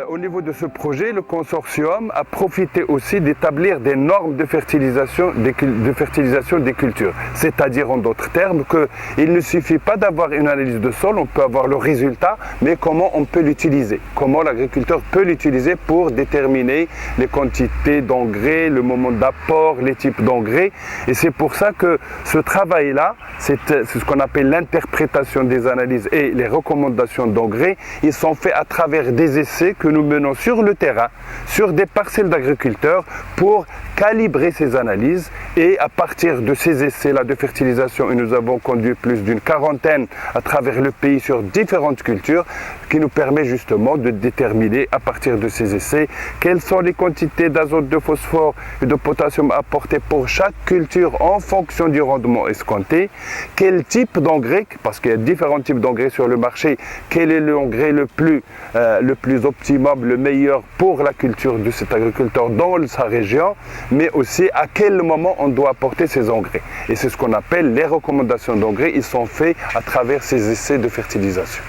Au niveau de ce projet, le consortium a profité aussi d'établir des normes de fertilisation des cultures. C'est-à-dire en d'autres termes qu'il ne suffit pas d'avoir une analyse de sol, on peut avoir le résultat, mais comment on peut l'utiliser, comment l'agriculteur peut l'utiliser pour déterminer les quantités d'engrais, le moment d'apport, les types d'engrais. Et c'est pour ça que ce travail-là, c'est ce qu'on appelle l'interprétation des analyses et les recommandations d'engrais. Ils sont faits à travers des essais que nous menons sur le terrain, sur des parcelles d'agriculteurs pour calibrer ces analyses. Et à partir de ces essais-là de fertilisation, et nous avons conduit plus d'une quarantaine à travers le pays sur différentes cultures, qui nous permet justement de déterminer à partir de ces essais quelles sont les quantités d'azote, de phosphore et de potassium apportées pour chaque culture en fonction du rendement escompté, quel type d'engrais, parce qu'il y a différents types d'engrais sur le marché, quel est l'engrais le plus optimum, le meilleur pour la culture de cet agriculteur dans sa région, mais aussi à quel moment on doit apporter ces engrais. Et c'est ce qu'on appelle les recommandations d'engrais. Ils sont faits à travers ces essais de fertilisation.